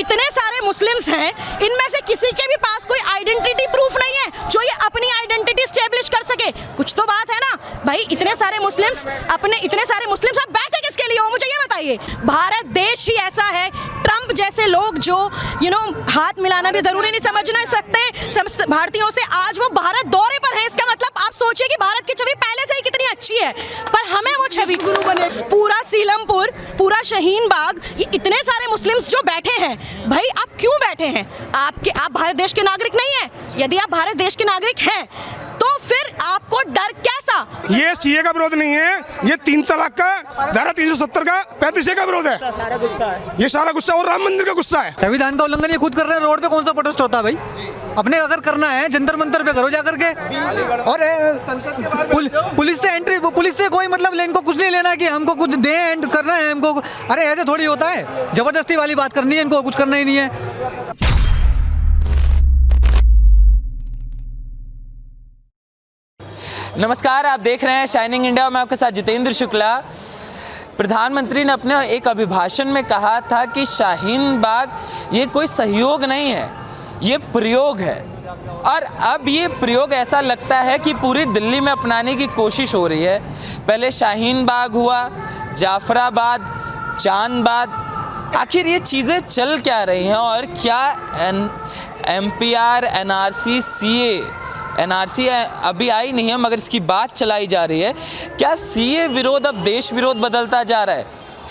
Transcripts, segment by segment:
इतने सारे मुस्लिम्स हैं, इनमें से किसी के भी पास कोई आइडेंटिटी प्रूफ नहीं है जो ये अपनी आइडेंटिटी स्टेब्लिश कर सके। कुछ तो बात है ना भाई, इतने सारे मुस्लिम्स आप बैठे किसके लिए हो, मुझे ये बताइए। भारत देश ही ऐसा है, ट्रंप जैसे लोग जो हाथ मिलाना भी जरूरी नहीं समझना सकते भारतीयों से, आज वो भारत दौरे पर है। इसका मतलब आप सोचिए कि भारत की छवि पहले से ही कितनी अच्छी है, पर हमें वो छवि पूरा सीलमपुर, पूरा शाहीन बाग, ये इतने सारे मुस्लिम्स जो बैठे हैं, भाई आप क्यों बैठे हैं? आप भारत देश के नागरिक नहीं है? यदि आप भारत देश के नागरिक हैं तो फिर आपको डर कैसा? ये सीए का विरोध नहीं है, ये 3 तलाक का, धारा 370 का, 35 का विरोध है। ये सारा गुस्सा और राम मंदिर का गुस्सा है। संविधान का उल्लंघन ये खुद कर रहे हैं। रोड पे कौन सा प्रोटेस्ट होता है भाई? अपने अगर करना है जंतर मंतर पे करो जाकर के। और पुलिस से कोई मतलब इनको कुछ नहीं लेना कि हमको कुछ दे एंड करना है हमको। अरे ऐसे थोड़ी होता है, जबरदस्ती वाली बात करनी है, इनको कुछ करना ही नहीं है। नमस्कार, आप देख रहे हैं शाइनिंग इंडिया। मैं आपके साथ जितेंद्र शुक्ला। प्रधानमंत्री ने अपने एक अभिभाषण में कहा था कि शाहीन बाग ये कोई सहयोग नहीं है, ये प्रयोग है। और अब ये प्रयोग ऐसा लगता है कि पूरी दिल्ली में अपनाने की कोशिश हो रही है। पहले शाहीन बाग हुआ, जाफराबाद, चांदबाग, आखिर ये चीज़ें चल क्या रही हैं? और क्या एमपीआर, एनआरसी अभी आई नहीं है मगर इसकी बात चलाई जा रही है। क्या सीए विरोध अब देश विरोध बदलता जा रहा है?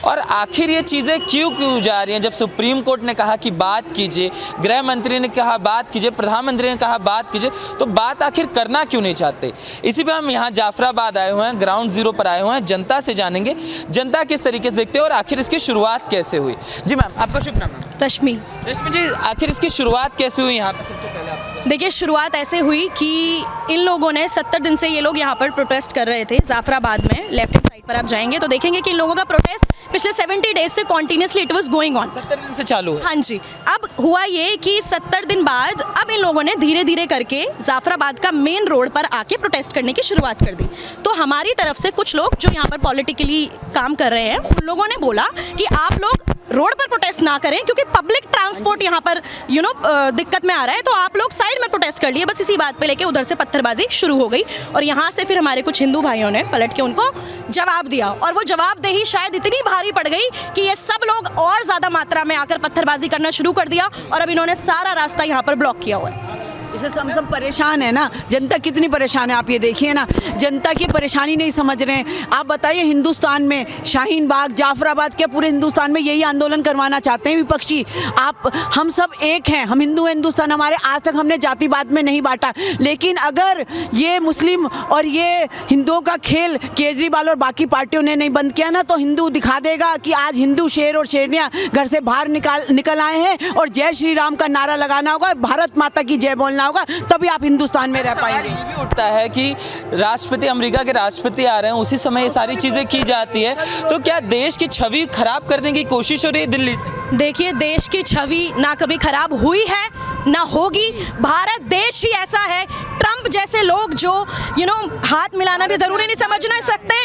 और आखिर ये चीज़ें क्यों जा रही हैं? जब सुप्रीम कोर्ट ने कहा कि बात कीजिए, गृह मंत्री ने कहा बात कीजिए, प्रधानमंत्री ने कहा बात कीजिए, तो बात आखिर करना क्यों नहीं चाहते? इसी पे हम यहाँ जाफराबाद आए हुए हैं, ग्राउंड जीरो पर आए हुए हैं। जनता से जानेंगे जनता किस तरीके से देखते हैं और आखिर इसकी शुरुआत कैसे हुई। जी मैम, आपका शुभ नाम? रश्मि जी, आखिर इसकी शुरुआत कैसे हुई यहाँ पर? सबसे पहले आपसे देखिए, शुरुआत ऐसे हुई कि इन लोगों ने 70 दिन से ये लोग यहाँ पर प्रोटेस्ट कर रहे थे। जाफराबाद में लेफ्ट हैंड साइड पर आप जाएंगे तो देखेंगे कि इन लोगों का प्रोटेस्ट पिछले 70 डेज से continuously it was going on. 70 दिन से चालू है। हाँ जी। अब हुआ ये कि 70 दिन बाद अब इन लोगों ने धीरे धीरे करके जाफराबाद का मेन रोड पर आके प्रोटेस्ट करने की शुरुआत कर दी। तो हमारी तरफ से कुछ लोग जो यहाँ पर पॉलिटिकली काम कर रहे हैं, उन लोगों ने बोला कि आप लोग रोड पर प्रोटेस्ट ना करें क्योंकि पब्लिक ट्रांसपोर्ट यहाँ पर दिक्कत में आ रहा है, तो आप लोग साइड में प्रोटेस्ट कर लिए। बस इसी बात पे लेके उधर से पत्थरबाजी शुरू हो गई और यहाँ से फिर हमारे कुछ हिंदू भाइयों ने पलट के उनको जवाब दिया और वो जवाबदेही शायद इतनी भारी पड़ गई कि ये सब लोग और ज़्यादा मात्रा में आकर पत्थरबाजी करना शुरू कर दिया और अब इन्होंने सारा रास्ता यहाँ पर ब्लॉक किया हुआ है। इससे हम सब परेशान है ना, जनता कितनी परेशान है आप ये देखिए ना, जनता की परेशानी नहीं समझ रहे हैं। आप बताइए, हिंदुस्तान में शाहीन बाग, जाफराबाद के पूरे हिंदुस्तान में यही आंदोलन करवाना चाहते हैं विपक्षी। हम सब एक हैं, हम हिंदू हैं, हिंदुस्तान हमारे, आज तक हमने जातिवाद में नहीं बांटा। लेकिन अगर ये मुस्लिम और ये हिंदुओं का खेल केजरीवाल और बाकी पार्टियों ने नहीं बंद किया ना, तो हिंदू दिखा देगा कि आज हिंदू शेर और शेरनियाँ घर से बाहर निकल आए हैं और जय श्री राम का नारा लगाना होगा, भारत माता की जय बोलना होगा, तभी आप हिंदुस्तान में रह पाएंगे। ये भी उठता है कि राष्ट्रपति, अमेरिका के राष्ट्रपति आ रहे हैं, उसी समय ये सारी चीजें की जाती है, तो क्या देश की छवि खराब करने की कोशिश हो रही है दिल्ली से? देखिए, देश की छवि ना कभी खराब हुई है ना होगी। भारत देश ही ऐसा है, ट्रंप जैसे लोग जो हाथ मिलाना भी जरूरी नहीं समझना सकते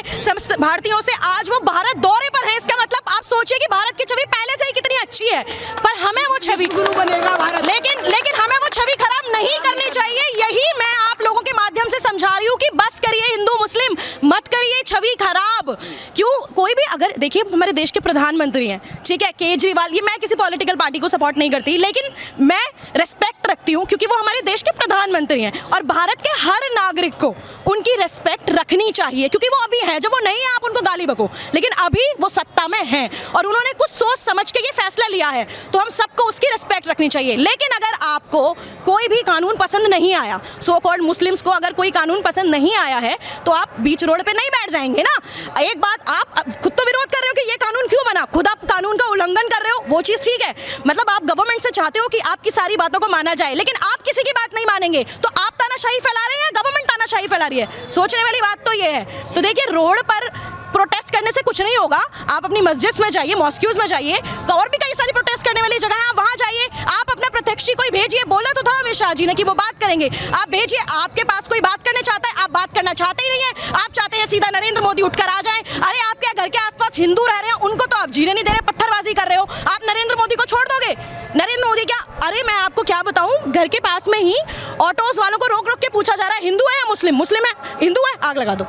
भारतीयों से, आज वो भारत दौरे पर है। इसका मतलब आप सोचिए कि भारत की छवि पहले से ही कितनी अच्छी है, पर हमें वो छवि बनेगा भारत, लेकिन हमें वो छवि खराब नहीं करनी चाहिए। यही मैं आप लोगों के माध्यम से समझा रही हूँ कि बस करिए, हिंदू मुस्लिम मत करिए छवि खराब। क्यों? कोई भी अगर देखिए, हमारे देश के प्रधानमंत्री हैं, ठीक है, केजरीवाल, ये मैं किसी पॉलिटिकल पार्टी को सपोर्ट नहीं करती, लेकिन मैं रेस्पेक्ट रखती हूँ क्योंकि वो हमारे देश के प्रधानमंत्री हैं और भारत के हर नागरिक को उनकी रेस्पेक्ट रखनी चाहिए क्योंकि वो अभी हैं। जब वो नहीं है आप उनको गाली बको, लेकिन अभी वो सत्ता में हैं और उन्होंने कुछ सोच समझ के ये फैसला लिया है, तो हम सबको उसकी रेस्पेक्ट रखनी चाहिए। लेकिन अगर आपको कोई भी कानून पसंद नहीं आया, सो कॉल्ड मुस्लिम्स को अगर कोई कानून पसंद नहीं आया है, तो आप बीच रोड पे नहीं बैठ जाएंगे ना। एक बात, आप खुद तो विरोध कर रहे हो कि ये कानून क्यों बना, खुद आप कानून का उल्लंघन कर रहे हो, वो चीज़ ठीक है। मतलब आप गवर्नमेंट से चाहते हो कि आपकी सारी बातों को माना जाए, लेकिन आप किसी की बात नहीं मानेंगे, तो आप तानाशाही फैला रहे हैं, गवर्नमेंट तानाशाही फैला रही है। सोचने वाली बात तो ये है। तो देखिए, रोड पर प्रोटेस्ट करने से कुछ नहीं होगा। आप अपनी मस्जिद में जाइए, मॉस्क्यूज में जाइए, और भी कई सारी प्रोटेस्ट करने वाली जगह है, वहाँ जाइए, आप अपना प्रत्यक्ष प्रत्याशी कोई भेजिए, बोला तो था अमित शाह जी ने कि वो बात करेंगे, आप भेजिए। आपके पास कोई बात करना चाहता है, आप बात करना चाहते ही नहीं है, आप चाहते हैं सीधा नरेंद्र मोदी उठकर आ जाए। अरे आपके घर के आसपास हिंदू रह रहे हैं, उनको तो आप जीने नहीं दे रहे, पत्थरबाजी कर रहे हो, आप नरेंद्र मोदी को छोड़ दोगे? नरेंद्र मोदी क्या, अरे मैं आपको क्या बताऊं, घर के पास में ही ऑटोज वालों को रोक रोक के पूछा जा रहा है हिंदू है या मुस्लिम, मुस्लिम है, हिंदू है, आग लगा दो।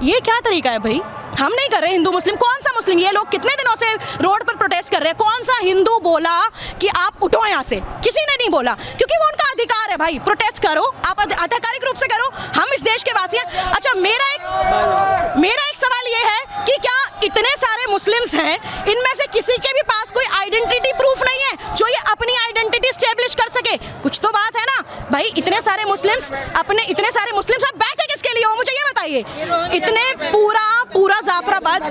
ये क्या तरीका है भाई? हम नहीं कर रहे हिंदू मुस्लिम, कौन सा मुस्लिम? ये लोग कितने दिनों से रोड पर प्रोटेस्ट कर रहे हैं, कौन सा हिंदू बोला कि आप उठो यहाँ से? किसी ने नहीं बोला, क्योंकि वो उनका अधिकार है भाई, प्रोटेस्ट करो, आप आधिकारिक रूप से करो, हम इस देश के वासी हैं। अच्छा मेरा एक सवाल ये है कि क्या इतने सारे मुस्लिम्स हैं, इनमें से किसी के भी पास कोई आइडेंटिटी प्रूफ नहीं है जो ये अपनी आइडेंटिटी स्टेब्लिश कर सके? कुछ तो बात है ना भाई, इतने सारे मुस्लिम्स आप बैठे किसके लिए हो, मुझे ये बताइए। इतने पूरा जाफराबाद,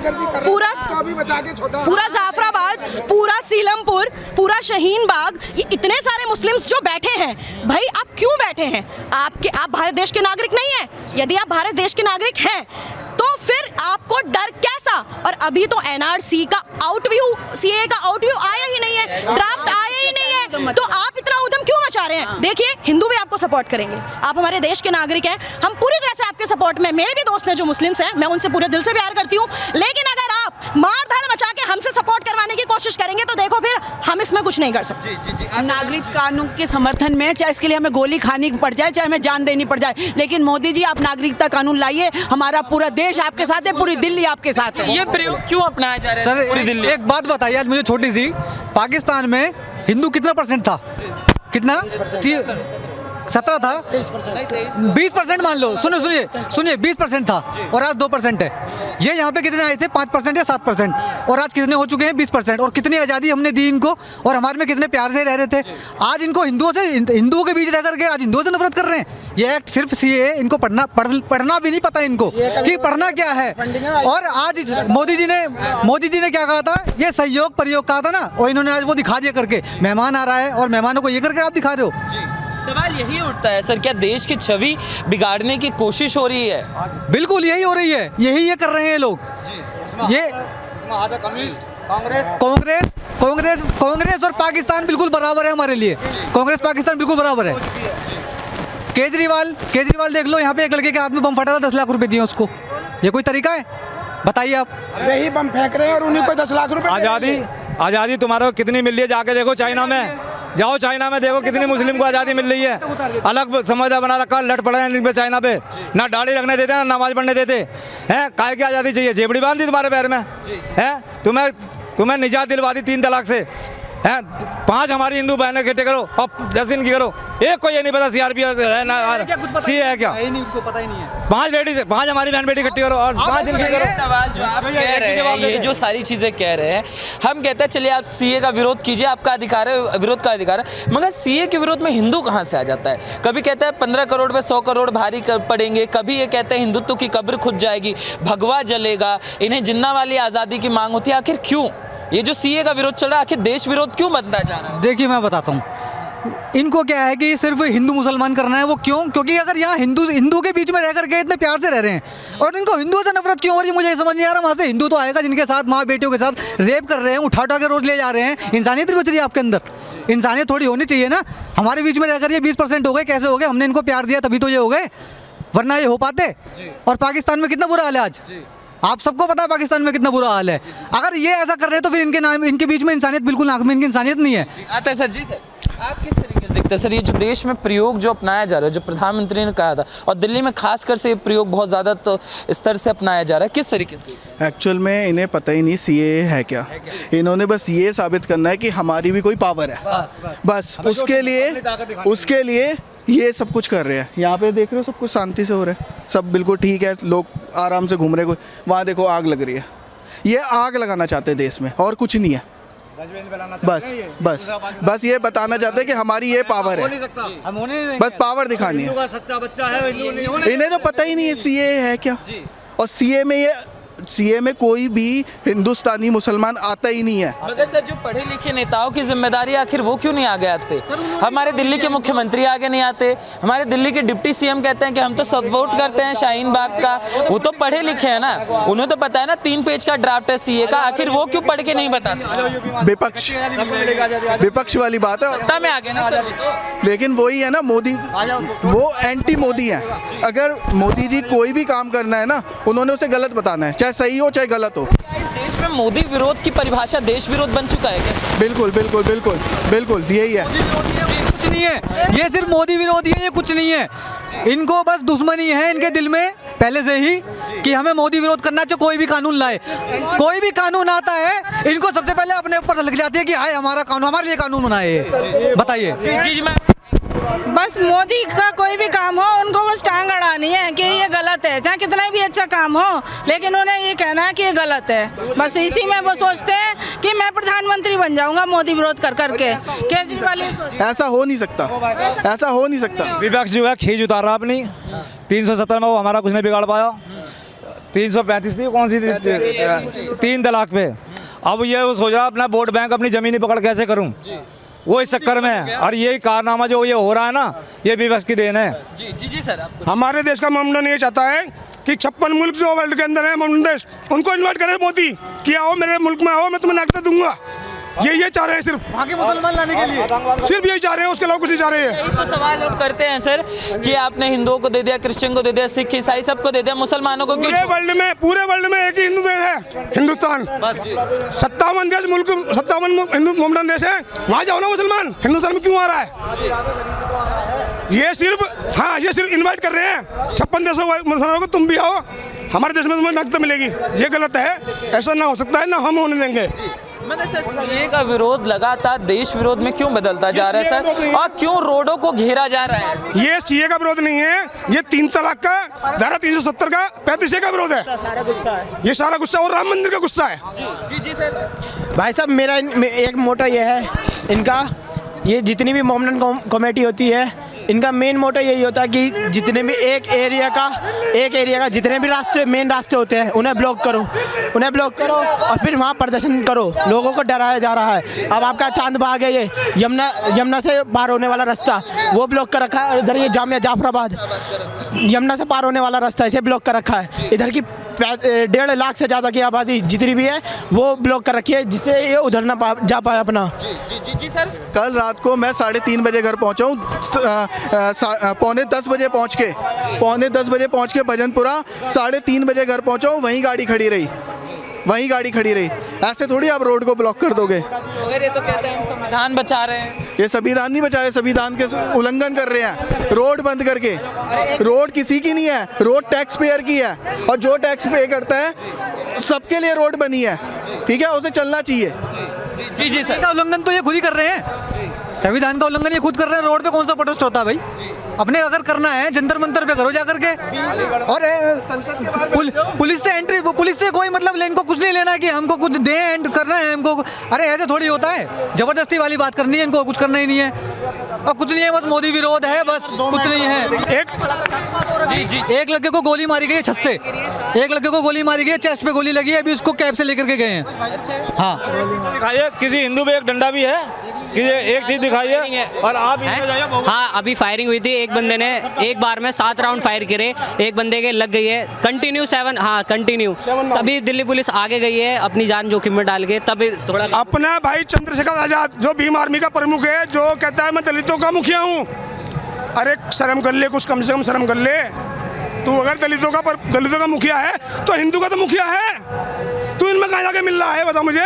पूरा जाफराबाद, पूरा सीलमपुर, पूरा शाहीन बाग, ये इतने सारे मुस्लिम्स जो बैठे हैं भाई, आप क्यों बैठे हैं? आप भारत देश के नागरिक नहीं हैं? यदि आप भारत देश के नागरिक हैं तो फिर आपको डर कैसा? और अभी तो एनआरसी का सीए का आउटव्यू आया ही नहीं है, ड्राफ्ट आया ही नहीं है, तो आप इतना उधम क्यों मचा रहे हैं? देखिए हिंदू भी आपको सपोर्ट करेंगे, आप हमारे देश के नागरिक हैं, हम पूरी तरह से आपके सपोर्ट में। मेरे भी दोस्त हैं जो मुस्लिम्स हैं, मैं उनसे पूरे दिल से प्यार करती हूँ, लेकिन अगर आप मार धाड़ मचा के हमसे सपोर्ट करवाने की कोशिश करेंगे तो देखो फिर हम इसमें कुछ नहीं कर सकते। नागरिक कानून के समर्थन में, चाहे इसके लिए हमें गोली खानी पड़ जाए, चाहे हमें जान देनी पड़ जाए, लेकिन मोदी जी आप नागरिकता कानून लाइए, हमारा पूरा देश आपके साथ है, पूरी दिल्ली आपके साथ है। ये प्रयोग क्यों अपनाया जा रहा है सर पूरी दिल्ली? एक बात बताइए आज मुझे छोटी सी, पाकिस्तान में हिंदू कितना परसेंट था? कितना? 17 था, 20% मान लो, सुनिए 20% था और आज 2% है। ये यहाँ पे कितने आए थे? 5% या 7%, और आज कितने हो चुके हैं? 20%। और कितनी आज़ादी हमने दी इनको, और हमारे में कितने प्यार से रह रहे थे। आज इनको हिंदुओं के बीच रह करके आज हिंदुओं से नफरत कर रहे हैं। ये एक्ट सिर्फ सीए, इनको पढ़ना भी नहीं पता इनको कि पढ़ना क्या है। और आज मोदी जी ने क्या कहा था? ये सहयोग प्रयोग कहा था ना, और इन्होंने आज वो दिखा दिया करके, मेहमान आ रहा है और मेहमानों को ये करके आप दिखा रहे हो। सवाल यही उठता है सर, क्या देश की छवि बिगाड़ने की कोशिश हो रही है? बिल्कुल यही हो रही है, यही कर रहे हैं लोग। ये कांग्रेस और पाकिस्तान बिल्कुल बराबर है हमारे लिए, कांग्रेस पाकिस्तान बिल्कुल बराबर है। केजरीवाल देख लो, यहाँ पे एक लड़के के हाथ में बम फटा था, 10 लाख रुपए दिए उसको। ये कोई तरीका है? बताइए आप। वही बम फेंक रहे हैं और उन्हीं को 10 लाख रुपए। आज़ादी तुम्हारे को कितनी मिल रही है? जाके देखो चाइना में, जाओ चाइना में देखो कितनी मुस्लिम को आज़ादी मिल रही है। अलग समझदार बना रखा, लट पड़े हैं इन पे चाइना पे, ना दाढ़ी रखने देते ना नमाज पढ़ने देते हैं। काहे की आज़ादी चाहिए? जेबड़ी बांध दी तुम्हारे पैर में है? तुम्हें निजात दिलवा दी 3 तलाक से हैं। 5 हमारी हिंदू बहनें इकट्ठे करो और 10 इनकी करो। एक को ये नहीं पता सीआरपीएफ है ना सी है क्या? इनको पता ही नहीं है। 5 लेडीज, 5 हमारी बहन बेटी इकट्ठी करो और 5 इनकी करो। सवाल जो आप कह रहे हैं, ये जो सारी चीज़ें कह रहे हैं, हम कहते हैं चलिए आप सीए का विरोध कीजिए, आपका अधिकार है, विरोध का अधिकार है, मगर सीए के विरोध में हिंदू कहाँ से आ जाता है? कभी कहते हैं 15 करोड़ पे 100 करोड़ भारी पड़ेंगे, कभी ये कहते हैं हिंदुत्व की कब्र खुद जाएगी, भगवा जलेगा, इन्हें जिन्ना वाली आज़ादी की मांग होती है। आखिर क्यों ये जो सीए का विरोध चल रहा है, आखिर देश विरोध क्यों बनता जा रहा है? देखिए मैं बताता हूँ, इनको क्या है कि सिर्फ हिंदू मुसलमान करना है। वो क्यों? क्योंकि अगर यहाँ हिंदू के बीच में रह करके इतने प्यार से रह रहे हैं, और इनको हिंदुओं से नफरत क्यों हो रही है मुझे समझ नहीं आ रहा। वहाँ से हिंदू तो आएगा जिनके साथ माँ बेटियों के साथ रेप कर रहे हैं, उठा के रोज ले जा रहे हैं। इंसानियत नहीं बच रही है आपके अंदर, इंसानियत थोड़ी होनी चाहिए ना। हमारे बीच में रहकर ये 20% हो गए, कैसे हो गए? हमने इनको प्यार दिया तभी तो ये हो गए, वरना ये हो पाते। और पाकिस्तान में कितना बुरा हाल है आज, आप सबको पता है पाकिस्तान में कितना बुरा हाल है। अगर ये ऐसा कर रहे हैं तो फिर इनके बीच में इंसानियत बिल्कुल आंख में इनकी इंसानियत नहीं है। आता है सर जी। सर आप किस तरीके से देखते हैं सर, ये जो देश में प्रयोग जो अपनाया जा रहा है, जो प्रधानमंत्री ने कहा था, और दिल्ली में खासकर से ये प्रयोग बहुत ज़्यादा तो स्तर से अपनाया जा रहा है, किस तरीके से? एक्चुअल में इन्हें पता ही नहीं सीए है क्या। इन्होंने बस ये साबित करना है कि हमारी भी कोई पावर है, बस उसके लिए ये सब कुछ कर रहे हैं। यहाँ पे देख रहे हो सब कुछ शांति से हो रहा है, सब बिल्कुल ठीक है, लोग आराम से घूम रहे हैं। वहाँ देखो आग लग रही है, ये आग लगाना चाहते हैं देश में, और कुछ नहीं है। बस ये बताना चाहते हैं कि हमारी ये पावर है, बस पावर दिखानी है। सच्चा बच्चा है, इन्हें तो पता ही नहीं है सीए है क्या, और सीए में ये सीए में कोई भी हिंदुस्तानी मुसलमान आता ही नहीं है। मगर सर जो पढ़े लिखे नेताओं की जिम्मेदारी आखिर वो क्यों नहीं आगे आते? हमारे दिल्ली के मुख्यमंत्री आगे नहीं आते, हमारे दिल्ली के डिप्टी सीएम कहते हैं कि हम तो सपोर्ट करते हैं शाहीन बाग का, वो तो पढ़े लिखे हैं ना, उन्हें तो पता है ना 3 पेज का ड्राफ्ट है सीए का, आखिर वो क्यों पढ़ के नहीं बताते? विपक्ष वाली बात है। सत्ता में आ गए ना सर वो तो। लेकिन वही है ना, मोदी वो एंटी मोदी है। अगर मोदी जी कोई भी काम करना है ना, उन्होंने उसे गलत बताना है, चाहे सही हो चाहे गलत हो। इस देश में मोदी विरोध की परिभाषा देश विरोध बन चुका है क्या? बिल्कुल बिल्कुल बिल्कुल बिल्कुल यही है। कुछ नहीं है, ये सिर्फ मोदी विरोधी है, ये कुछ नहीं है। इनको बस दुश्मनी है इनके दिल में पहले से ही कि हमें मोदी विरोध करना चाहिए। कोई भी कानून लाए, कोई भी कानून आता है, इनको सबसे पहले अपने ऊपर लग जाती है कि हाय हमारा कानून, हमारे लिए कानून बनाए। बताइए जी मैं बस मोदी का कोई भी काम हो उनको बस टांग अड़ानी है कि ये गलत है, चाहे कितना भी अच्छा काम हो, लेकिन उन्हें ये कहना है कि ये गलत है। बस इसी में वो सोचते हैं कि मैं प्रधानमंत्री बन जाऊंगा मोदी विरोध कर करके। केजरीवाल ऐसा हो नहीं सकता, ऐसा हो नहीं सकता। विपक्ष जो है खींच उतार रहा अपनी। 370 में वो हमारा कुछ नहीं बिगाड़ पाया। 335 थी कौन सी थी, 3 तलाक पे। अब ये वो सोच रहा अपना वोट बैंक अपनी जमीनी पकड़ कैसे करूं, वो इस चक्कर में है। और यही कारनामा जो ये हो रहा है ना, ये विपक्ष की देन है। जी सर आप हमारे देश का मोमडन ये चाहता है कि 56 मुल्क जो वर्ल्ड के अंदर है मोमडन देश, उनको इन्वाइट करे मोदी कि आओ मेरे मुल्क में आओ, मैं तुम्हें नागरिकता दूंगा। ये चाह रहे हैं सिर्फ आगे मुसलमान लाने के लिए, सिर्फ यही चाह रहे हैं, उसके अलावा कुछ नहीं चाह रहे हैं। यही तो सवाल लोग करते हैं सर कि आपने हिंदुओं को दे दिया, क्रिश्चियन को दे दिया, सिख ईसाई सबको दे दिया, मुसलमानों को क्यों? पूरे वर्ल्ड में एक ही हिंदू देश है, हिंदुस्तान। 57 देश मुल्क, 57 हिंदू मोमडन देश है, वहाँ जाओ ना मुसलमान, हिंदुस्तान में क्यों आ रहा है? ये सिर्फ इनवाइट कर रहे हैं 56 देशों मुसलमानों को, तुम भी आओ हमारे देश में, तुम्हें नागरिकता मिलेगी। ये गलत है, ऐसा ना हो सकता है, ना हम होने देंगे। मगर सर सीए का विरोध लगातार देश विरोध में क्यों बदलता जा रहा है सर, और क्यों रोडों को घेरा जा रहा है? ये सीए का विरोध नहीं है, ये 3 तलाक का, धारा 370 का 35 का विरोध है। ये सारा गुस्सा और राम मंदिर का गुस्सा है। जी सर। भाई साहब मेरा एक मोटो ये है इनका, ये जितनी भी मोमडन कमेटी होती है, इनका मेन मोटो यही होता है कि जितने भी एक एरिया का जितने भी मेन रास्ते होते हैं उन्हें ब्लॉक करो और फिर वहाँ प्रदर्शन करो। लोगों को डराया जा रहा है। अब आपका चांद बाग है, ये यमुना से पार होने वाला रास्ता वो ब्लॉक कर रखा है। इधर ये जामिया जाफराबाद यमुना से पार होने वाला रास्ता इसे ब्लॉक कर रखा है। इधर की 1.5 लाख से ज़्यादा की आबादी जितनी भी है वो ब्लॉक कर रखी है, जिससे ये उधर ना जा पाए अपना। जी सर। कल रात को मैं 3:30 बजे घर पहुंचा हूँ, 9:45 बजे पहुंच के भजनपुरा 3:30 बजे घर पहुंचा हूँ, वहीं गाड़ी खड़ी रही। ऐसे थोड़ी आप रोड को ब्लॉक कर दोगे। मगर ये तो कहते हैं हम संविधान बचा रहे हैं। ये संविधान नहीं बचाए, संविधान के उल्लंघन कर रहे हैं रोड बंद करके। रोड किसी की नहीं है, रोड टैक्स पेयर की है, और जो टैक्स पे करता है सबके लिए रोड बनी है, ठीक है, उसे चलना चाहिए। जी सर। का उल्लंघन तो ये खुद ही कर रहे हैं, संविधान का उल्लंघन ये खुद कर रहे हैं। रोड पे कौन सा प्रोटेस्ट होता है भाई? अपने अगर करना है जंतर मंतर पे करो जाकर के। और पुलिस से कोई मतलब इनको कुछ नहीं लेना कि हमको कुछ दें एंड करना है हमको। अरे ऐसे थोड़ी होता है, जबरदस्ती वाली बात करनी है, इनको कुछ करना ही नहीं है और कुछ नहीं है, बस मोदी विरोध है, बस कुछ नहीं है। एक लड़के को गोली मारी गई है छत से, एक लड़के को गोली मारी गई है, चेस्ट पे गोली लगी है, अभी उसको कैब से लेकर के गए हैं। हाँ दिखाइए, किसी हिंदू पे एक डंडा भी है कि एक चीज दिखाइए। और आप हाँ अभी फायरिंग हुई थी, एक बंदे ने एक बार में 7 राउंड फायर करे, एक बंदे के लग गई है कंटिन्यू 7, हाँ कंटिन्यू। तभी दिल्ली पुलिस आगे गई है अपनी जान जोखिम में डाल के, तभी थोड़ा अपना भाई चंद्रशेखर आजाद जो भीम आर्मी का प्रमुख है, जो कहता है मैं दलितों का मुखिया हूँ। अरे शर्म कर ले, कुछ कम से कम शर्म कर ले। तू अगर दलितों का मुखिया है तो हिंदू का तो मुखिया है। तू इनमें कहाँ जाके मिल रहा है, बता मुझे।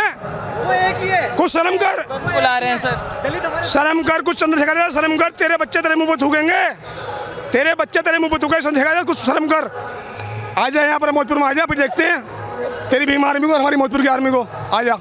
कुछ शर्म कर। बुला रहे हैं सर, शर्म कर, कुछ चंद्रशेखर शर्म कर। तेरे बच्चे तेरे मुंह पे थूकेंगे, चंद्रशेखर कुछ शर्म कर। आ जा यहाँ पर मौजपुर में, आ जा, फिर देखते हैं तेरी भीम आर्मी को और हमारी मौजपुर की आर्मी को। आ जा।